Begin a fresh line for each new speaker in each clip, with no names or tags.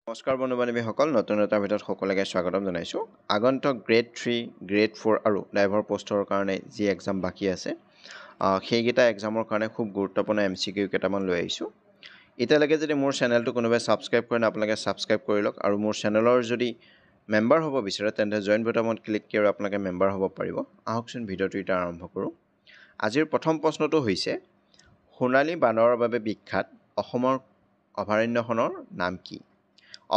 নমস্কাৰ বন্ধু বান্ধৱীসকল, নতুন এটা ভিডিঅ'ত সকলোকে স্বাগতম জনাইছোঁ। আগন্তুক গ্ৰেড 3, গ্ৰেড 4 আৰু ড্ৰাইভাৰ পোষ্টৰ কাৰণে যি এক্সাম বাকী আছে, সেইকেইটা এক্সামৰ কাৰণে খুব গুৰুত্বপূৰ্ণ MCQ কেইটামান লৈ আহিছোঁ। এতিয়ালৈকে যদি মোৰ চেনেলটো কোনোবাই ছাবস্ক্ৰাইব কৰে নাই, আপোনালোকে ছাবস্ক্ৰাইব কৰি লওক। আৰু মোৰ চেনেলৰ যদি মেম্বাৰ হ'ব বিচাৰে তেন্তে জইন বুটামত ক্লিক কৰি আপোনালোকে মেম্বাৰ হ'ব পাৰিব। আহকচোন ভিডিঅ'টো এতিয়া আৰম্ভ কৰোঁ। আজিৰ প্ৰথম প্ৰশ্নটো হৈছে, সোণালী বান্দৰৰ বাবে বিখ্যাত অসমৰ অভয়াৰণ্যখনৰ নাম কি?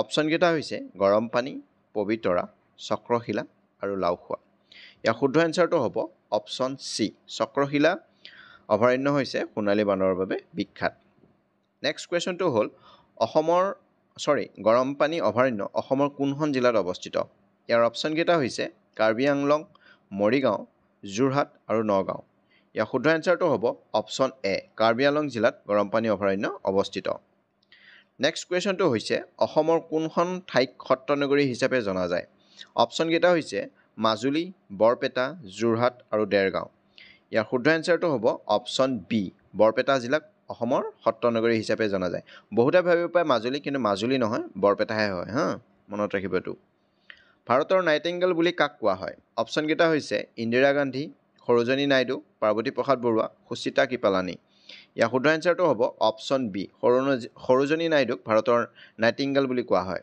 অপশ্যনকেইটা হৈছে গৰম পানী, পবিতৰা, চক্ৰশিলা আৰু লাওখোৱা। ইয়াৰ শুদ্ধ এনচাৰটো হ'ব অপশ্যন চি, চক্ৰশিলা অভয়াৰণ্য হৈছে সোণালী বান্দৰৰ বাবে বিখ্যাত। নেক্সট কুৱেশ্যনটো হ'ল গৰম পানী অভয়াৰণ্য অসমৰ কোনখন জিলাত অৱস্থিত? ইয়াৰ অপশ্যনকেইটা হৈছে কাৰ্বি আংলং, মৰিগাঁও, যোৰহাট আৰু নগাঁও। ইয়াৰ শুদ্ধ এনচাৰটো হ'ব অপশ্যন এ, কাৰ্বি আংলং জিলাত গৰম পানী অভয়াৰণ্য অৱস্থিত। নেক্সট কুৱেশ্যনটো হৈছে অসমৰ কোনখন ঠাইক সত্ৰনগৰী হিচাপে জনা যায়? অপশ্যনকেইটা হৈছে মাজুলী, বৰপেটা, যোৰহাট আৰু দেৰগাঁও। ইয়াৰ শুদ্ধ এনচাৰটো হ'ব অপশ্যন বি, বৰপেটা জিলাক অসমৰ সত্ৰনগৰী হিচাপে জনা যায়। বহুতে ভাবিব পাৰে মাজুলী, কিন্তু মাজুলী নহয়, বৰপেটাহে হয়। মনত ৰাখিব এইটো। ভাৰতৰ নাইটিংগেল বুলি কাক কোৱা হয়? অপশ্যনকেইটা হৈছে ইন্দিৰা গান্ধী, সৰোজিনী নাইডু, পাৰ্বতী প্ৰসাদ বৰুৱা, সুচিতা কৃপালানী। ইয়াৰ শুদ্ধ এনচাৰটো হ'ব অপশ্যন বি, সৰোজিনী নাইডুক ভাৰতৰ নাইটিংগেল বুলি কোৱা হয়।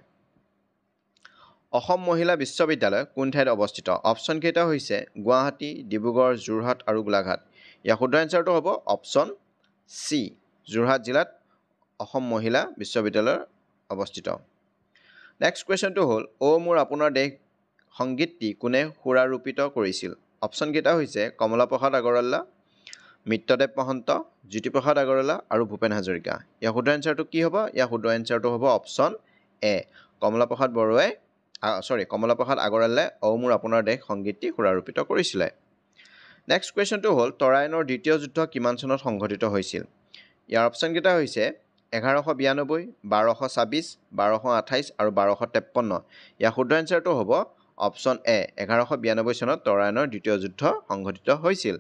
অসম মহিলা বিশ্ববিদ্যালয় কোন ঠাইত অৱস্থিত? অপশ্যনকেইটা হৈছে গুৱাহাটী, ডিব্ৰুগড়, যোৰহাট আৰু গোলাঘাট। ইয়াৰ শুদ্ধ এনচাৰটো হ'ব অপশ্যন চি, যোৰহাট জিলাত অসম মহিলা বিশ্ববিদ্যালয় অৱস্থিত। নেক্সট কুৱেশ্যনটো হ'ল মোৰ আপোনাৰ দেশ সংগীতটি কোনে সুৰাৰোপিত কৰিছিল? অপশ্যনকেইটা হৈছে কমলা প্ৰসাদ আগৰৱালা, মিত্ৰদেৱ মহন্ত, জ্যোতিপ্ৰসাদ আগৰৱালা আৰু ভূপেন হাজৰিকা। ইয়াৰ শুদ্ধ এনচাৰটো কি হ'ব? ইয়াৰ শুদ্ধ এনচাৰটো হ'ব অপশ্যন এ, কমলা প্ৰসাদ আগৰৱালাই মোৰ আপোনাৰ দেশ সংগীতটি সুৰাৰোপিত কৰিছিলে। নেক্সট কুৱেশ্যনটো হ'ল তৰাইনৰ দ্বিতীয় যুদ্ধ কিমান চনত সংঘটিত হৈছিল? ইয়াৰ অপশ্যনকেইটা হৈছে 1192, 1226, 1228 আৰু 1253। ইয়াৰ শুদ্ধ এনচাৰটো হ'ব অপশ্যন এ, 1192 চনত তৰাইনৰ দ্বিতীয় যুদ্ধ সংঘটিত হৈছিল।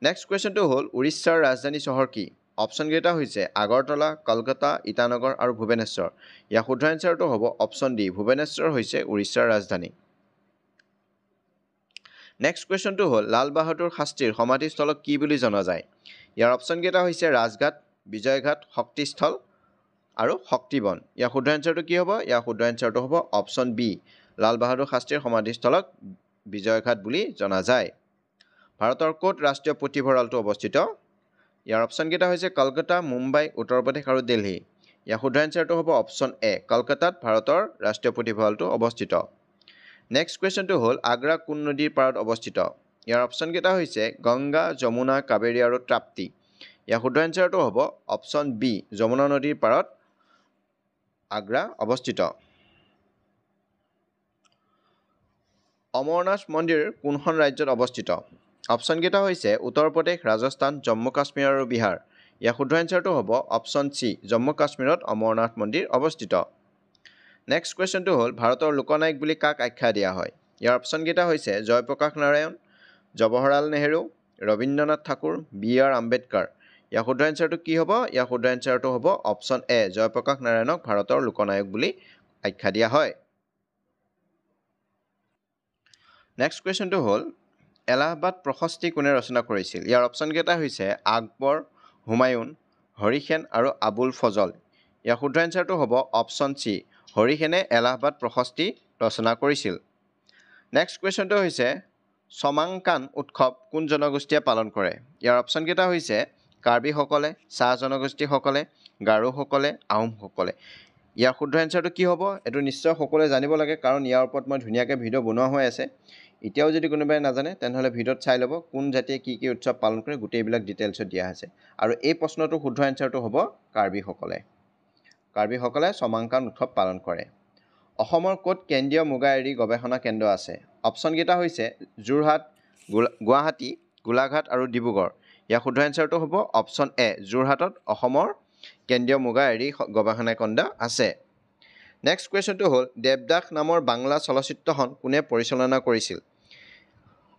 নেক্সট কুৱেশ্যনটো হ'ল উৰিষ্যাৰ ৰাজধানী চহৰ কি? অপশ্যনকেইটা হৈছে আগৰতলা, কলকাতা, ইটানগৰ আৰু ভুৱনেশ্বৰ। ইয়াৰ শুদ্ধ এনচাৰটো হ'ব অপশ্যন ডি, ভুৱনেশ্বৰ হৈছে উৰিষ্যাৰ ৰাজধানী। নেক্সট কুৱেশ্যনটো হ'ল লাল বাহাদুৰ শাস্ত্ৰীৰ সমাধিস্থলক কি বুলি জনা যায়? ইয়াৰ অপশ্যনকেইটা হৈছে ৰাজঘাট, বিজয়ঘাট, শক্তিস্থল আৰু শক্তিবন। ইয়াৰ শুদ্ধ এনচাৰটো কি হ'ব? ইয়াৰ শুদ্ধ এনচাৰটো হ'ব অপশ্যন বি, লাল বাহাদুৰ শাস্ত্ৰীৰ সমাধিস্থলক বিজয়ঘাট বুলি জনা যায়। ভাৰতৰ ক'ত ৰাষ্ট্ৰীয় পুথিভঁৰালটো অৱস্থিত? ইয়াৰ অপশ্যনকেইটা হৈছে কলকাতা, মুম্বাই, উত্তৰ প্ৰদেশ আৰু দিল্লী। ইয়াৰ শুদ্ধ এনচাৰটো হ'ব অপশ্যন এ, কলকাতাত ভাৰতৰ ৰাষ্ট্ৰীয় পুথিভঁৰালটো অৱস্থিত। নেক্সট কুৱেশ্যনটো হ'ল আগ্ৰা কোন নদীৰ পাৰত অৱস্থিত? ইয়াৰ অপশ্যনকেইটা হৈছে গংগা, যমুনা, কাবেৰী আৰু তাপ্তি। ইয়াৰ শুদ্ধ এনচাৰটো হ'ব অপশ্যন বি, যমুনা নদীৰ পাৰত আগ্ৰা অৱস্থিত। অমৰনাথ মন্দিৰ কোনখন ৰাজ্যত অৱস্থিত? অপশ্যনকেইটা হৈছে উত্তৰ প্ৰদেশ, ৰাজস্থান, জম্মু কাশ্মীৰ আৰু বিহাৰ। ইয়াৰ শুদ্ধ এনচাৰটো হ'ব অপশ্যন চি, জম্মু কাশ্মীৰত অমৰনাথ মন্দিৰ অৱস্থিত। নেক্সট কুৱেশ্যনটো হ'ল ভাৰতৰ লোকনায়ক বুলি কাক আখ্যা দিয়া হয়? ইয়াৰ অপশ্যনকেইটা হৈছে জয়প্ৰকাশ নাৰায়ণ, জৱাহৰলাল নেহৰু, ৰবীন্দ্ৰনাথ ঠাকুৰ, BR আম্বেদকাৰ। ইয়াৰ শুদ্ধ এনচাৰটো কি হ'ব? ইয়াৰ শুদ্ধ এনচাৰটো হ'ব অপশ্যন এ, জয়প্ৰকাশ নাৰায়ণক ভাৰতৰ লোকনায়ক বুলি আখ্যা দিয়া হয়। নেক্সট কুৱেশ্যনটো হ'ল এলাহাবাদ প্ৰশস্তি কোনে ৰচনা কৰিছিল? ইয়াৰ অপশ্যনকেইটা হৈছে আকবৰ, হুমায়ুন, হৰিসেন আৰু আবুল ফজল। ইয়াৰ শুদ্ধ এনচাৰটো হ'ব অপশ্যন চি, হৰিসেনে এলাহাবাদ প্ৰশস্তি ৰচনা কৰিছিল। নেক্সট কুৱেশ্যনটো হৈছে চমাংকান উৎসৱ কোন জনগোষ্ঠীয়ে পালন কৰে? ইয়াৰ অপশ্যনকেইটা হৈছে কাৰ্বিসকলে, চাহ জনগোষ্ঠীসকলে, গাৰোসকলে, আহোমসকলে। ইয়াৰ শুদ্ধ এনচাৰটো কি হ'ব? এইটো নিশ্চয় সকলোৱে জানিব লাগে, কাৰণ ইয়াৰ ওপৰত মই ধুনীয়াকৈ ভিডিঅ' বনোৱা হৈ আছে। এতিয়াও যদি কোনোবাই নাজানে তেনেহ'লে ভিডিঅ'ত চাই ল'ব, কোন জাতিয়ে কি কি উৎসৱ পালন কৰে গোটেইবিলাক ডিটেইলছত দিয়া আছে। আৰু এই প্ৰশ্নটোৰ শুদ্ধ এনচাৰটো হ'ব কাৰ্বিসকলে। কাৰ্বিসকলে চমাংকান উৎসৱ পালন কৰে। অসমৰ ক'ত কেন্দ্ৰীয় মুগা এৰী গৱেষণা কেন্দ্ৰ আছে? অপশ্যনকেইটা হৈছে যোৰহাট, গুৱাহাটী, গোলাঘাট আৰু ডিব্ৰুগড়। ইয়াৰ শুদ্ধ এনচাৰটো হ'ব অপশ্যন এ, যোৰহাটত অসমৰ কেন্দ্ৰীয় মুগা এৰী গৱেষণা কেন্দ্ৰ আছে। নেক্সট কুৱেশ্যনটো হ'ল দেৱদাস নামৰ বাংলা চলচ্চিত্ৰখন কোনে পৰিচালনা কৰিছিল?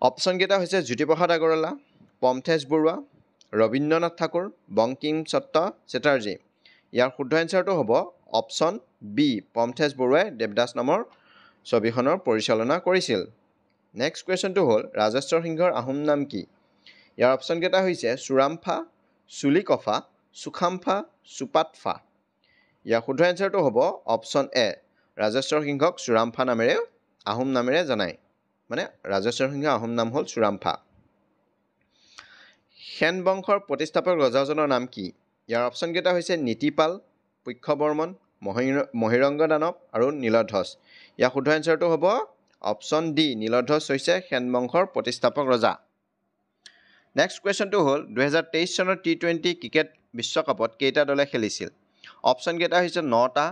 অপশ্যনকেইটা হৈছে জ্যোতিপ্ৰসাদ আগৰৱালা, পমথেজ বৰুৱা, ৰবীন্দ্ৰনাথ ঠাকুৰ, বংকিম চন্দ্ৰ চেটাৰ্জী। ইয়াৰ শুদ্ধ এনচাৰটো হ'ব অপশ্যন বি প্ৰমথেশ বৰুৱাই দেৱদাস নামৰ ছবিখনৰ পৰিচালনা কৰিছিল নেক্সট কুৱেশ্যনটো হ'ল ৰাজেশ্বৰ সিংহৰ আহোম নাম কি ইয়াৰ অপশ্যনকেইটা হৈছে চুৰামফা চুলিকফা সুখামফা চুপাতফা ইয়াৰ শুদ্ধ এনচাৰটো হ'ব অপশ্যন এ ৰাজেশ্বৰ সিংহক চুৰামফা নামেৰে আহোম নামেৰে জনায় মানে ৰাজেশ্বৰ সিংহৰ আহোম নাম হ'ল চুৰামফা সেন বংশৰ প্ৰতিষ্ঠাপক ৰজাজনৰ নাম কি ইয়াৰ অপশ্যনকেইটা হৈছে নীতিপাল পুষ্যবৰ্মন মহিৰংগ দানৱ আৰু নীলধ্বজ ইয়াৰ শুদ্ধ এনচাৰটো হ'ব অপশ্যন ডি নীলধ্বজ হৈছে সেন বংশৰ প্ৰতিষ্ঠাপক ৰজা নেক্সট কুৱেশ্যনটো হ'ল 2023 চনৰ T20 ক্ৰিকেট বিশ্বকাপত কেইটা দলে খেলিছিল অপশ্যনকেইটা হৈছে 9টা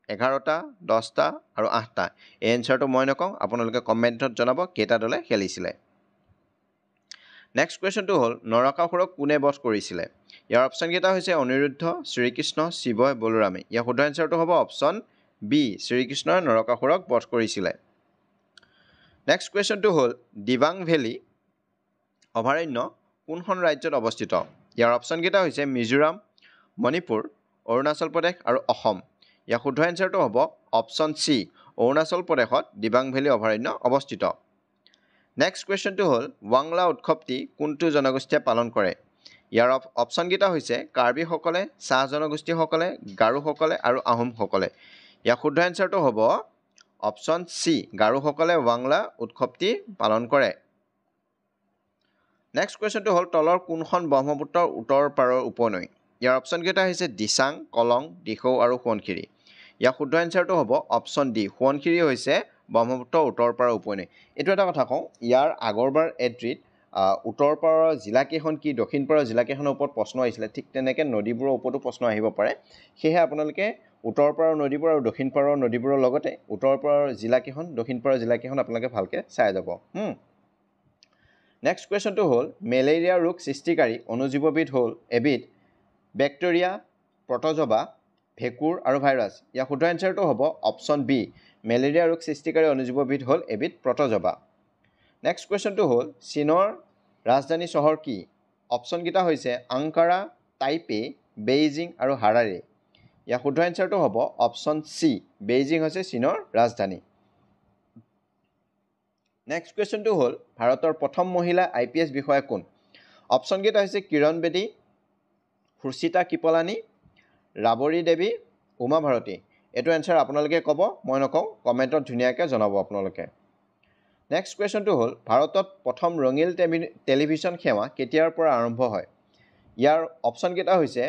11টা 10টা আৰু 8টা এই এনচাৰটো মই নকওঁ আপোনালোকে কমেণ্টত জনাব কেইটা দলে খেলিছিলে নেক্সট কুৱেশ্যনটো হ'ল নৰকাসুৰক কোনে বধ কৰিছিলে ইয়াৰ অপশ্যনকেইটা হৈছে অনিৰুদ্ধ শ্ৰীকৃষ্ণ শিৱই বলোৰামে ইয়াৰ শুদ্ধ এনচাৰটো হ'ব অপশ্যন বি শ্ৰীকৃষ্ণই নৰকাসুৰক বধ কৰিছিলে নেক্সট কুৱেশ্যনটো হ'ল দিবাং ভেলী অভয়াৰণ্য কোনখন ৰাজ্যত অৱস্থিত ইয়াৰ অপশ্যনকেইটা হৈছে মিজোৰাম মণিপুৰ অৰুণাচল প্ৰদেশ আৰু অসম ইয়াৰ শুদ্ধ এনচাৰটো হ'ব অপশ্যন চি অৰুণাচল প্ৰদেশত দিবাং ভেলী অভয়াৰণ্য অৱস্থিত নেক্সট কুৱেশ্যনটো হ'ল ৱাংলা উৎসৱটি কোনটো জনগোষ্ঠীয়ে পালন কৰে ইয়াৰ অপশ্যনকেইটা হৈছে কাৰ্বিসকলে চাহ জনগোষ্ঠীসকলে গাৰোসকলে আৰু আহোমসকলে ইয়াৰ শুদ্ধ এনচাৰটো হ'ব অপশ্যন চি গাৰোসকলে ৱাংলা উৎসৱটি পালন কৰে নেক্সট কুৱেশ্যনটো হ'ল তলৰ কোনখন ব্ৰহ্মপুত্ৰৰ উত্তৰ পাৰৰ উপনৈ ইয়াৰ অপশ্যনকেইটা হৈছে দিচাং কলং দিখৌ আৰু সোৱণশিৰি ইয়াৰ শুদ্ধ এনচাৰটো হ'ব অপশ্যন ডি সোৱণশিৰি হৈছে ব্ৰহ্মপুত্ৰৰ উত্তৰ পাৰৰ উপনৈ এইটো এটা কথা কওঁ ইয়াৰ আগৰবাৰ এড্ৰিত উত্তৰ পাৰৰ জিলাকেইখন কি দক্ষিণ পাৰৰ জিলাকেইখনৰ ওপৰত প্ৰশ্ন আহিছিলে ঠিক তেনেকৈ নদীবোৰৰ ওপৰতো প্ৰশ্ন আহিব পাৰে সেয়েহে আপোনালোকে উত্তৰ পাৰৰ নদীবোৰ আৰু দক্ষিণ পাৰৰ নদীবোৰৰ লগতে উত্তৰ পাৰৰ জিলাকেইখন দক্ষিণ পাৰৰ জিলাকেইখন আপোনালোকে ভালকৈ চাই যাব নেক্সট কুৱেশ্যনটো হ'ল মেলেৰিয়া ৰোগ সৃষ্টিকাৰী অণুজীৱবিধ হ'ল এবিধ বেক্টেৰিয়া প্ৰটজবা ভেঁকুৰ আৰু ভাইৰাছ ইয়াৰ শুদ্ধ এনচাৰটো হ'ব অপশ্যন বি মেলেৰিয়া ৰোগ সৃষ্টিকাৰী অণুজীৱবিধ হ'ল এবিধ প্ৰটজবা নেক্সট কুৱেশ্যনটো হ'ল চীনৰ ৰাজধানী চহৰ কি অপশ্যনকেইটা হৈছে আংকাৰা টাইপে বেইজিং আৰু হাৰাৰে ইয়াৰ শুদ্ধ এনচাৰটো হ'ব অপশ্যন চি বেইজিং হৈছে চীনৰ ৰাজধানী নেক্সট কুৱেশ্যনটো হ'ল ভাৰতৰ প্ৰথম মহিলা IPS বিষয়া কোন অপশ্যনকেইটা হৈছে কিৰণ বেদী সুচিতা কৃপলানী ৰাবৰী দেৱী উমা ভাৰতী এইটো এনচাৰ আপোনালোকে ক'ব মই নকওঁ কমেণ্টত ধুনীয়াকৈ জনাব আপোনালোকে নেক্সট কুৱেশ্যনটো হ'ল ভাৰতত প্ৰথম ৰঙীন টেলিভিছন সেৱা কেতিয়াৰ পৰা আৰম্ভ হয় ইয়াৰ অপশ্যনকেইটা হৈছে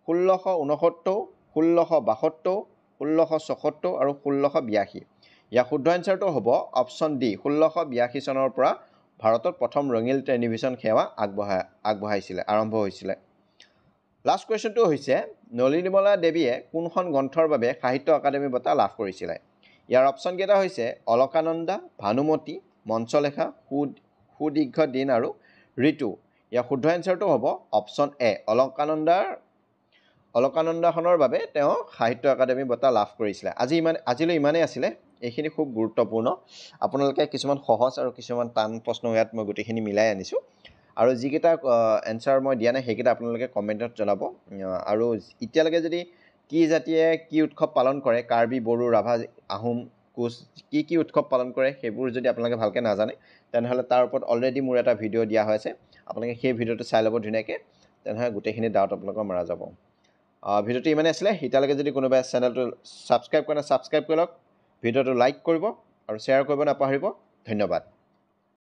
1669 1672 1676 আৰু 1682 ইয়াৰ শুদ্ধ এনচাৰটো হ'ব অপশ্যন ডি 1682 চনৰ পৰা ভাৰতত প্ৰথম ৰঙীন টেলিভিছন সেৱা আৰম্ভ হৈছিলে লাষ্ট কুৱেশ্যনটো হৈছে নলিনীমলা দেৱীয়ে কোনখন গ্ৰন্থৰ বাবে সাহিত্য একাডেমী বঁটা লাভ কৰিছিলে ইয়াৰ অপশ্যনকেইটা হৈছে অলকানন্দা ভানুমতী মঞ্চলেখা সুদীৰ্ঘ দিন আৰু ঋতু ইয়াৰ শুদ্ধ এনচাৰটো হ'ব অপশ্যন এ অলকানন্দাখনৰ বাবে তেওঁ সাহিত্য একাডেমী বঁটা লাভ কৰিছিলে আজিলৈ ইমানেই আছিলে এইখিনি খুব গুৰুত্বপূৰ্ণ আপোনালোকে কিছুমান সহজ আৰু কিছুমান টান প্ৰশ্ন ইয়াত মই গোটেইখিনি মিলাই আনিছোঁ আৰু যিকেইটা এনচাৰ মই দিয়া নাই সেইকেইটা আপোনালোকে কমেণ্টত জনাব আৰু এতিয়ালৈকে যদি কি জাতিয়ে কি উৎসৱ পালন কৰে কাৰ্বি বড়ো ৰাভা আহোম কোচ কি উৎসৱ পালন কৰে সেইবোৰ যদি আপোনালোকে ভালকৈ নাজানে তেনেহ'লে তাৰ ওপৰত অলৰেডি মোৰ এটা ভিডিঅ' দিয়া হৈছে আপোনালোকে সেই ভিডিঅ'টো চাই ল'ব ধুনীয়াকৈ তেনেহ'লে গোটেইখিনি ডাউট আপোনালোকৰ মৰা যাব ভিডিঅ'টো ইমানেই আছিলে এতিয়ালৈকে যদি কোনোবাই চেনেলটো ছাবস্ক্ৰাইব কৰে ছাবস্ক্ৰাইব কৰি লওক ভিডিঅ'টো লাইক কৰিব আৰু শ্বেয়াৰ কৰিব নাপাহৰিব ধন্যবাদ